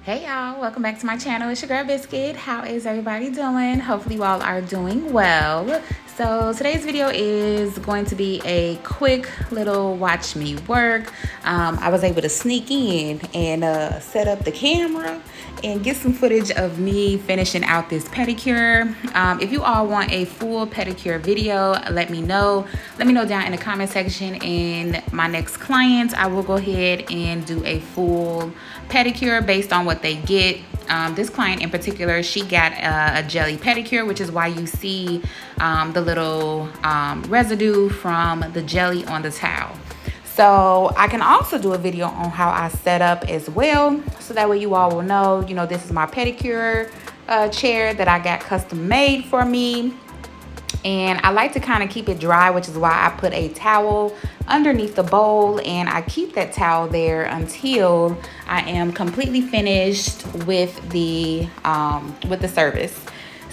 Hey y'all, welcome back to my channel. It's your girl Biscuit. How is everybody doing? Hopefully you all are doing well. So today's video is going to be a quick little watch me work. I was able to sneak in and set up the camera and get some footage of me finishing out this pedicure. If you all want a full pedicure video, let me know. Let me know down in the comment section, and my next client, I will go ahead and do a full pedicure based on what they get. This client in particular, she got a jelly pedicure, which is why you see the little residue from the jelly on the towel. So I can also do a video on how I set up as well, so that way you all will know, this is my pedicure chair that I got custom made for me. And I like to kind of keep it dry, which is why I put a towel underneath the bowl, and I keep that towel there until I am completely finished with the service.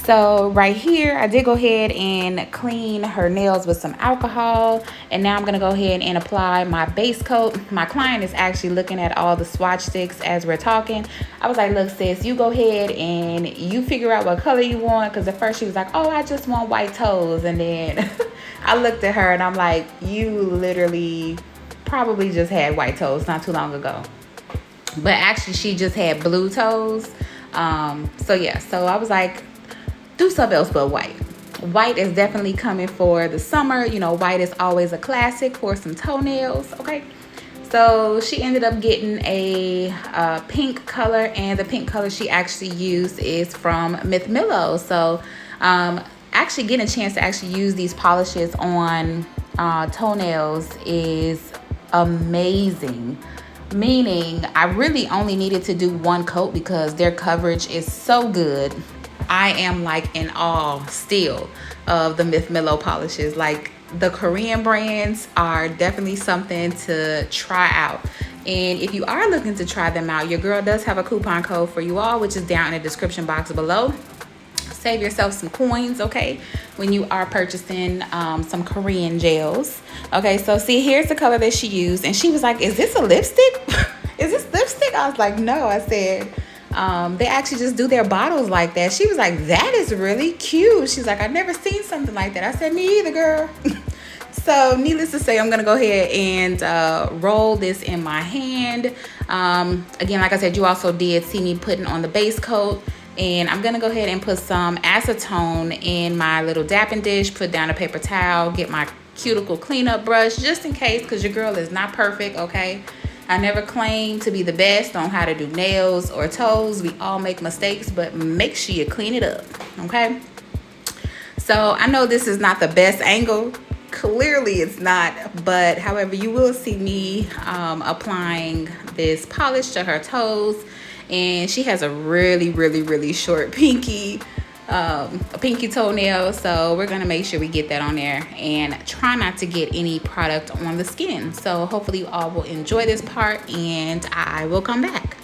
So right here, I did go ahead and clean her nails with some alcohol, and now I'm gonna go ahead and apply my base coat. My client is actually looking at all the swatch sticks as we're talking. I was like, look sis, you go ahead and you figure out what color you want, because at first she was like, oh, I just want white toes, and then I looked at her and I'm like, you literally probably just had white toes not too long ago. But actually she just had blue toes. So yeah, so I was like, do something else but white. White is definitely coming for the summer. White is always a classic for some toenails, okay? So she ended up getting a pink color, and the pink color she actually used is from Myth Millow. So actually getting a chance to actually use these polishes on toenails is amazing. Meaning I really only needed to do one coat because their coverage is so good. I am like in awe still of the Myth Millow polishes. Like, the Korean brands are definitely something to try out. And if you are looking to try them out, your girl does have a coupon code for you all, which is down in the description box below. Save yourself some coins, okay, when you are purchasing some Korean gels. Okay, so see, here's the color that she used, and she was like, is this a lipstick? Is this lipstick? I was like, no. I said, they actually just do their bottles like that. She was like, that is really cute. She's like, I've never seen something like that. I said, me either, girl. So needless to say, I'm gonna go ahead and roll this in my hand. Again, like I said, you also did see me putting on the base coat, and I'm gonna go ahead and put some acetone in my little dapping dish, put down a paper towel, get my cuticle cleanup brush, just in case, because your girl is not perfect, okay? I never claim to be the best on how to do nails or toes. We all make mistakes, but make sure you clean it up, okay? So I know this is not the best angle. Clearly it's not, but however, you will see me applying this polish to her toes. And she has a really short pinky, a pinky toenail, so we're gonna make sure we get that on there and try not to get any product on the skin. So hopefully you all will enjoy this part, and I will come back.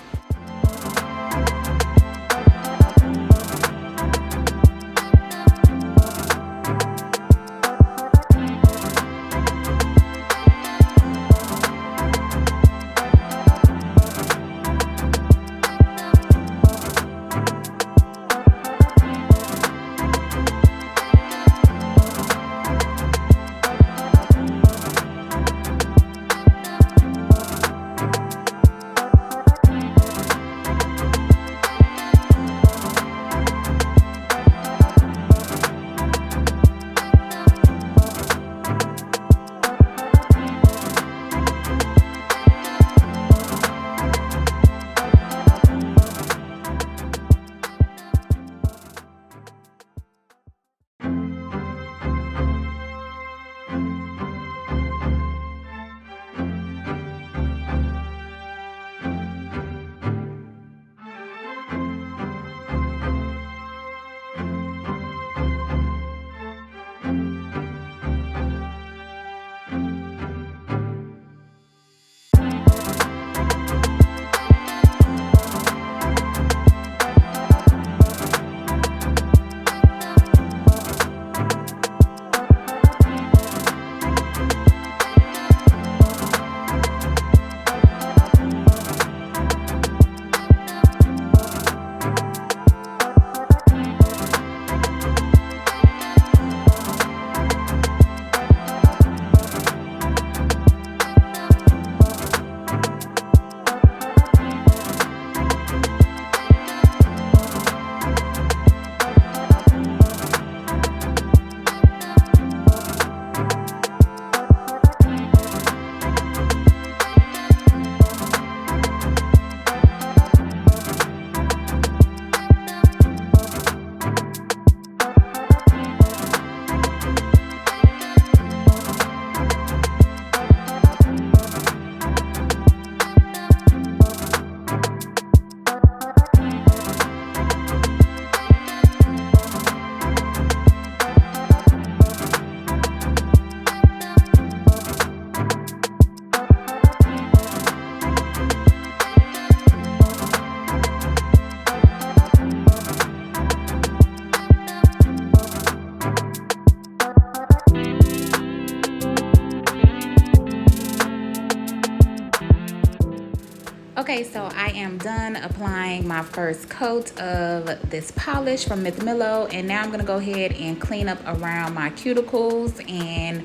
Okay, so I am done applying my first coat of this polish from Myth Millow, and now I'm gonna go ahead and clean up around my cuticles and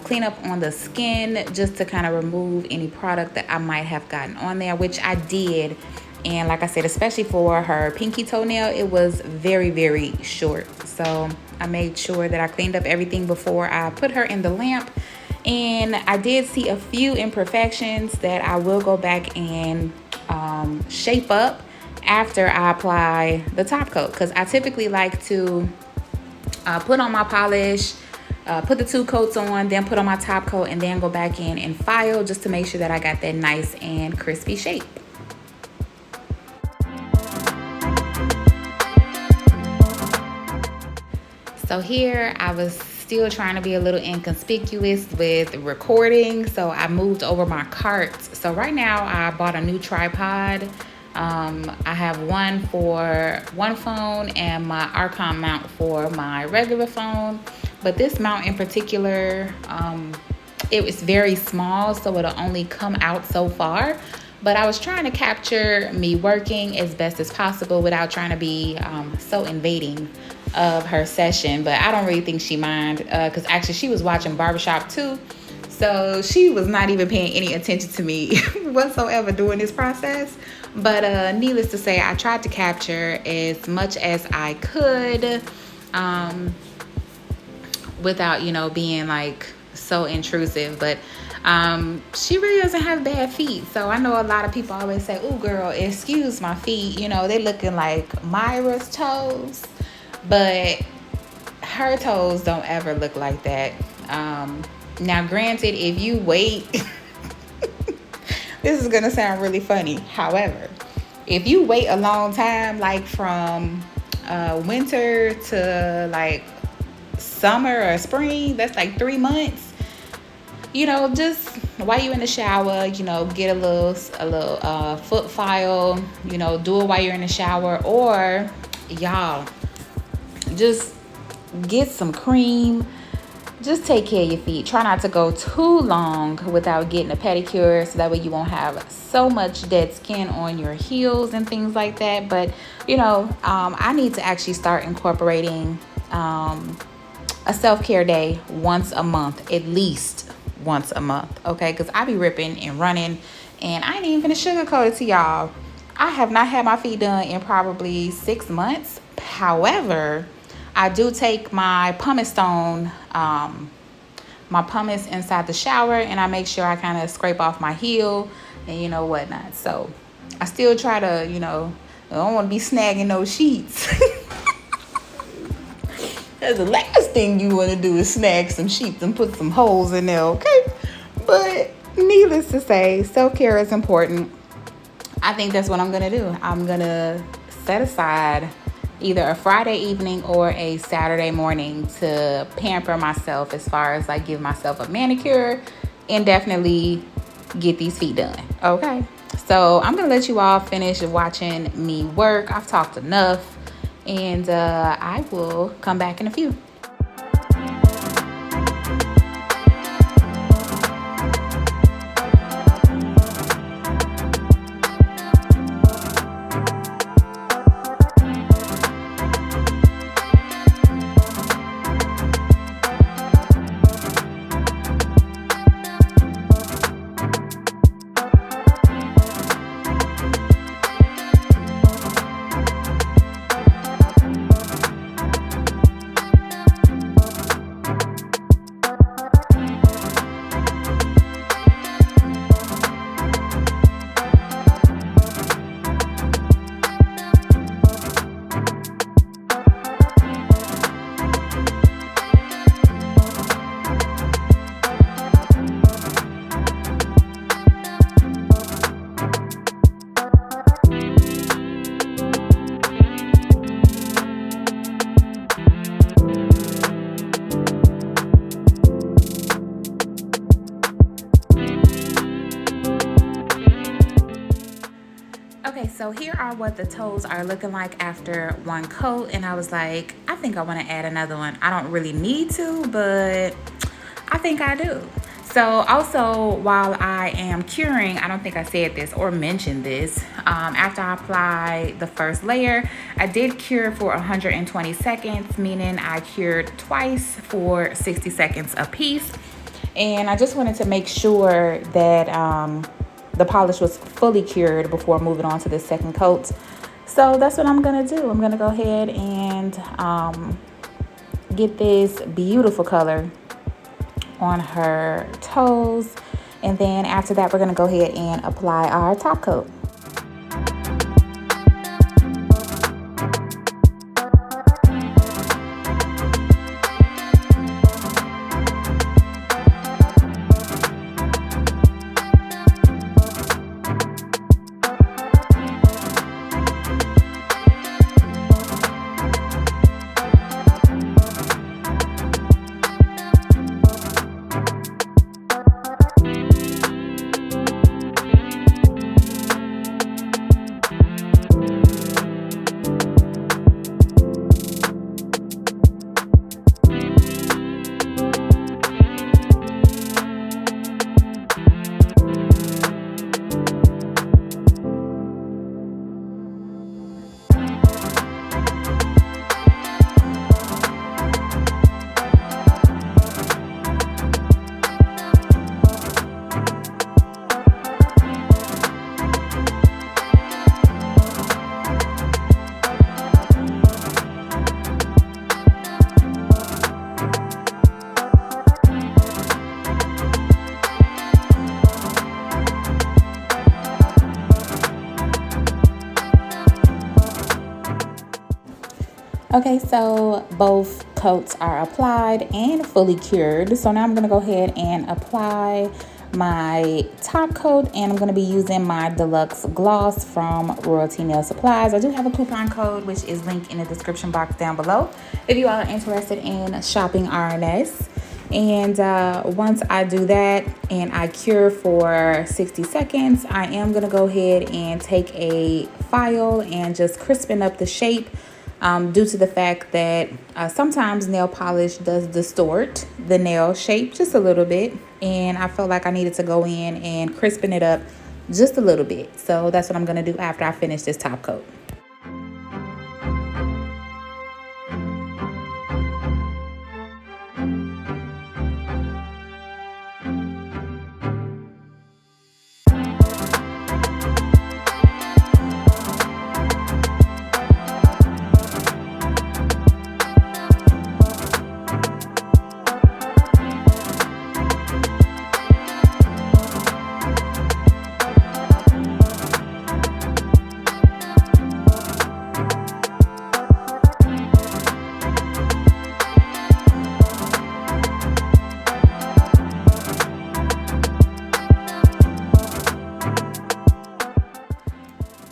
clean up on the skin, just to kind of remove any product that I might have gotten on there, which I did. And like I said, especially for her pinky toenail, it was very, very short. So I made sure that I cleaned up everything before I put her in the lamp. And I did see a few imperfections that I will go back and shape up after I apply the top coat, because I typically like to put on my polish, put the 2 coats on, then put on my top coat, and then go back in and file, just to make sure that I got that nice and crispy shape. So here I was still trying to be a little inconspicuous with recording, so I moved over my carts. So right now I bought a new tripod. I have one for one phone and my Archon mount for my regular phone, but this mount in particular, it was very small, so it'll only come out so far. But I was trying to capture me working as best as possible without trying to be so invading of her session. But I don't really think she mind, because actually she was watching Barbershop too, so she was not even paying any attention to me whatsoever during this process. But needless to say, I tried to capture as much as I could without, you know, being like so intrusive. But she really doesn't have bad feet. So I know a lot of people always say, "Oh girl, excuse my feet, you know, they looking like Myra's toes." But her toes don't ever look like that. Now granted, if you wait this is gonna sound really funny, however, if you wait a long time, like from winter to like summer or spring, that's like 3 months. You know, just while you're in the shower, you know, get a little foot file, you know, do it while you're in the shower. Or y'all, just get some cream. Just take care of your feet. Try not to go too long without getting a pedicure, so that way you won't have so much dead skin on your heels and things like that. But you know, I need to actually start incorporating a self-care day once a month, at least once a month, okay? Because I be ripping and running, and I ain't even gonna sugarcoat it to y'all. I have not had my feet done in probably 6 months. However, I do take my pumice stone, my pumice inside the shower, and I make sure I kind of scrape off my heel and, you know, whatnot. So I still try to, you know, I don't want to be snagging those sheets. That's the last thing you want to do, is snag some sheets and put some holes in there, okay? But needless to say, self-care is important. I think that's what I'm going to do. I'm going to set aside either a Friday evening or a Saturday morning to pamper myself, as far as like give myself a manicure and definitely get these feet done, okay? So I'm gonna let you all finish watching me work. I've talked enough, and I will come back in a few. Okay, so here are what the toes are looking like after one coat, and I was like, I think I want to add another one. I don't really need to, but I think I do. So also, while I am curing, I don't think I said this or mentioned this, after I apply the first layer, I did cure for 120 seconds, meaning I cured twice for 60 seconds a piece. And I just wanted to make sure that the polish was fully cured before moving on to the second coat. So that's what I'm gonna do. I'm gonna go ahead and get this beautiful color on her toes, and then after that we're going to go ahead and apply our top coat. Okay, so both coats are applied and fully cured. So now I'm going to go ahead and apply my top coat, and I'm going to be using my deluxe gloss from Royalty Nail Supplies. I do have a coupon code which is linked in the description box down below if you all are interested in shopping RNS. And once I do that and I cure for 60 seconds, I am going to go ahead and take a file and just crispen up the shape. Due to the fact that sometimes nail polish does distort the nail shape just a little bit, and I felt like I needed to go in and crispen it up just a little bit. So that's what I'm going to do after I finish this top coat.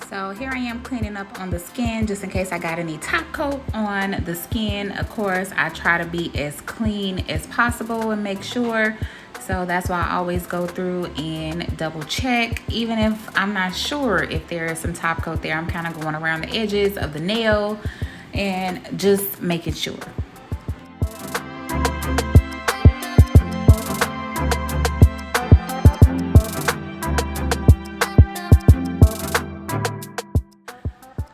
So here I am cleaning up on the skin just in case I got any top coat on the skin. Of course, I try to be as clean as possible and make sure. So that's why I always go through and double check. Even if I'm not sure if there is some top coat there, I'm kind of going around the edges of the nail and just making sure.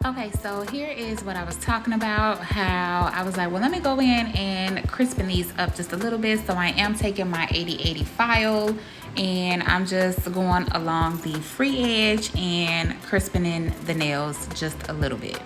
Okay, so here is what I was talking about, how I was like, well, let me go in and crispen these up just a little bit. So I am taking my 80/80 file and I'm just going along the free edge and crispening the nails just a little bit.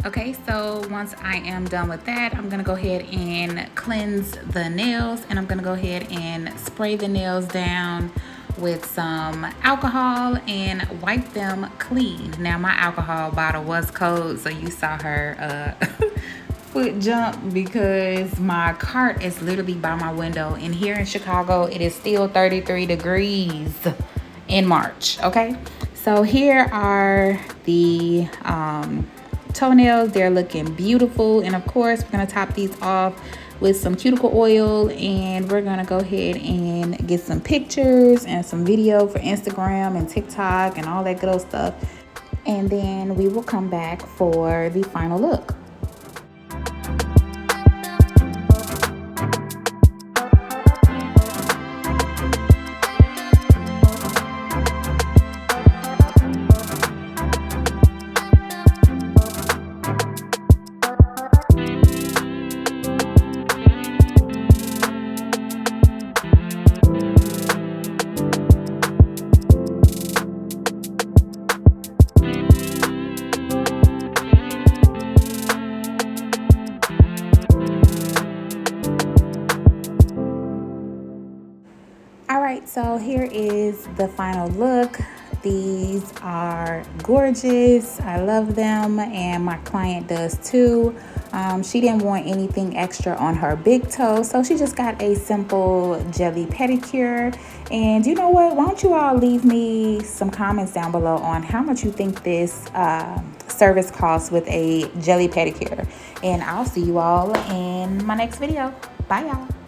Okay, so once I am done with that, I'm gonna go ahead and cleanse the nails, and I'm gonna go ahead and spray the nails down with some alcohol and wipe them clean. Now my alcohol bottle was cold, so you saw her foot jump because my cart is literally by my window, and here in Chicago it is still 33 degrees in March. Okay, so here are the toenails. They're looking beautiful, and of course we're gonna top these off with some cuticle oil, and we're gonna go ahead and get some pictures and some video for Instagram and TikTok and all that good old stuff, and then we will come back for the final look. So here is the final look. These are gorgeous. I love them, and my client does too. She didn't want anything extra on her big toe, so she just got a simple jelly pedicure. And you know what? Why don't you all leave me some comments down below on how much you think this service costs with a jelly pedicure. And I'll see you all in my next video. Bye, y'all.